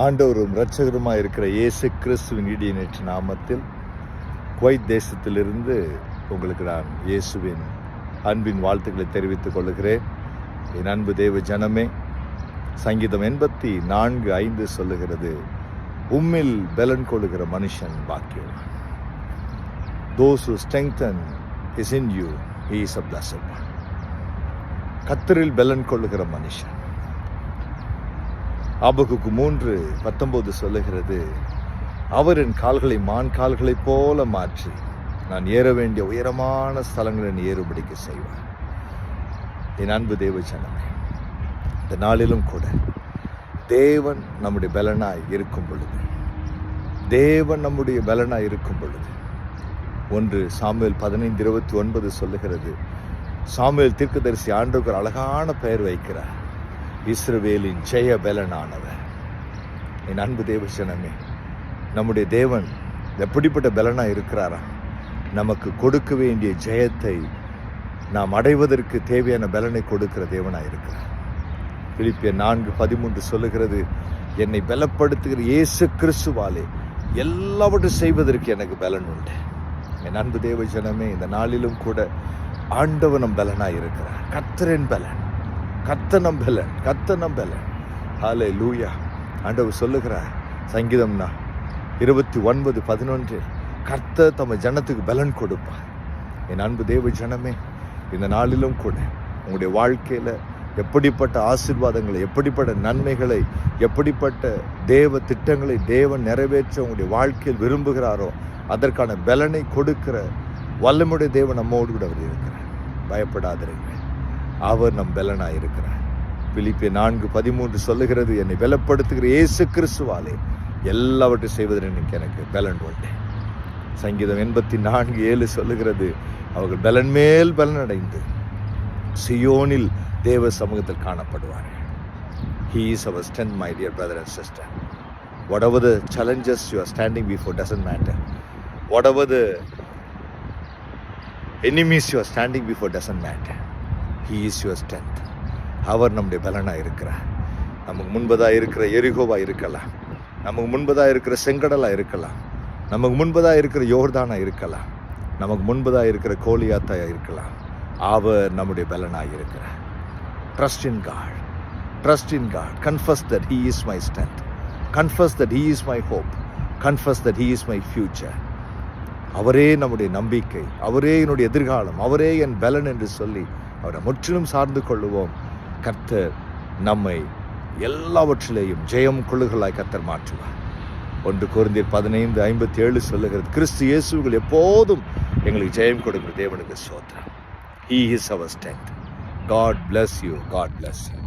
ஆண்டவரும் இரட்சகருமாய் இருக்கிற இயேசு கிறிஸ்துவின் இடியேற்ற நாமத்தில் குவைத் தேசத்திலிருந்து உங்களுக்கு நான் இயேசுவின் அன்பின் வாழ்த்துக்களை தெரிவித்துக் கொள்கிறேன். என் அன்பு தேவ ஜனமே, சங்கீதம் 84:5 சொல்லுகிறது, உம்மில் பலன் கொள்ளுகிற மனுஷன் பாக்கியவான். Those who strengthen is in you, he is a blessed one. கர்த்தரில் பலன் கொள்ளுகிற மனுஷன். ஆபகுக்கு 3:19 சொல்லுகிறது, அவர் என் கால்களை மான் கால்களைப் போல மாற்றி நான் ஏற வேண்டிய உயரமான ஸ்தலங்களை ஏறுபடிக்க செய்வார். என் அன்பு தேவ ஜனமே, இந்த நாளிலும் கூட தேவன் நம்முடைய பலனாய் இருக்கும் பொழுது, தேவன் நம்முடைய பலனாய் இருக்கும் பொழுது, 1 சாமுவேல் 15:29 சொல்லுகிறது, சாமுவேல் தீர்க்கதரிசி ஆண்டவருக்கு அழகான பெயர் வைக்கிறார், இஸ்ரவேலின் ஜெய பலனானவர். என் அன்பு தேவ ஜனமே, நம்முடைய தேவன் எப்படிப்பட்ட பலனா இருக்கிறாரா? நமக்கு கொடுக்க வேண்டிய ஜெயத்தை நாம் அடைவதற்கு தேவையான பலனை கொடுக்கிற தேவனாக இருக்கிறார். பிலிப்பியர் 4:13 சொல்லுகிறது, என்னை பலப்படுத்துகிற இயேசு கிறிஸ்துவாலே எல்லாவற்றையும் செய்வதற்கு எனக்கு பலன் உண்டு. என் அன்பு தேவ ஜனமே, இந்த நாளிலும் கூட ஆண்டவனும் பலனாக இருக்கிறார். கர்த்தரின் பலன், கர்த்தனம் பலன், கர்த்தனம் பலன். ஹல்லேலூயா. ஆண்டவர் சொல்லுகிறார் சங்கீதம் 29:11, கர்த்தர் தம் ஜனத்துக்கு பலன் கொடுப்பார். என் அன்பு தேவ ஜனமே, இந்த நாளிலும் கூட உங்களுடைய வாழ்க்கையில் எப்படிப்பட்ட ஆசீர்வாதங்களை, எப்படிப்பட்ட நன்மைகளை, எப்படிப்பட்ட தேவ திட்டங்களை தேவன் நிறைவேற்ற உங்களுடைய வாழ்க்கையில் விரும்புகிறாரோ அதற்கான பலனை கொடுக்கிற வல்லமுடைய தேவன் நம்மோடு கூட அவர் இருக்கிறார். பயப்படாதிருங்கள், அவர் நம் பலனாக இருக்கிறார். பிலிப்பியர் 4:13 சொல்லுகிறது, என்னை பலப்படுத்துகிற இயேசு கிறிஸ்துவாலே எல்லாவற்றையும் செய்வதற்கு எனக்கு பலன் உண்டு. சங்கீதம் 84:7 சொல்லுகிறது, அவர்கள் பலன் மேல் பலன் அடைந்து சியோனில் தேவ சமூகத்தில் காணப்படுவார்கள். He is our strength, my dear brother and sister. Whatever the challenges you are standing before doesn't matter. Whatever the enemies you are standing before doesn't matter. He is your strength. அவர் நம்முடைய பலனாக இருக்கிறார். நமக்கு முன்பதாக இருக்கிற எரிகோவா இருக்கலாம், நமக்கு முன்பதாக இருக்கிற செங்கடலாக இருக்கலாம், நமக்கு முன்பதாக இருக்கிற யோர்தானா இருக்கலாம், நமக்கு முன்பதாக இருக்கிற கோலியாத்தாயா இருக்கலாம். அவர் நம்முடைய பலனாக இருக்கிறார். Trust in God. Trust in God. Confess that He is my strength. Confess that He is my hope. Confess that He is my future. அவரே நம்முடைய நம்பிக்கை, அவரே என்னுடைய எதிர்காலம், அவரே என் பலன் என்று சொல்லி அவரை முற்றிலும் சார்ந்து கொள்ளுவோம். கர்த்தர் நம்மை எல்லாவற்றிலேயும் ஜெயம் கொள்ளுகளாய் கர்த்தர் மாற்றுவார். 1 கொரிந்தியர் 15:57 சொல்லுகிறது, கிறிஸ்து இயேசுவில் எப்போதும் எங்களுக்கு ஜெயம் கொடுக்கிற தேவனுக்கு ஸ்தோத்திரம். He is our strength. God bless you. God bless you.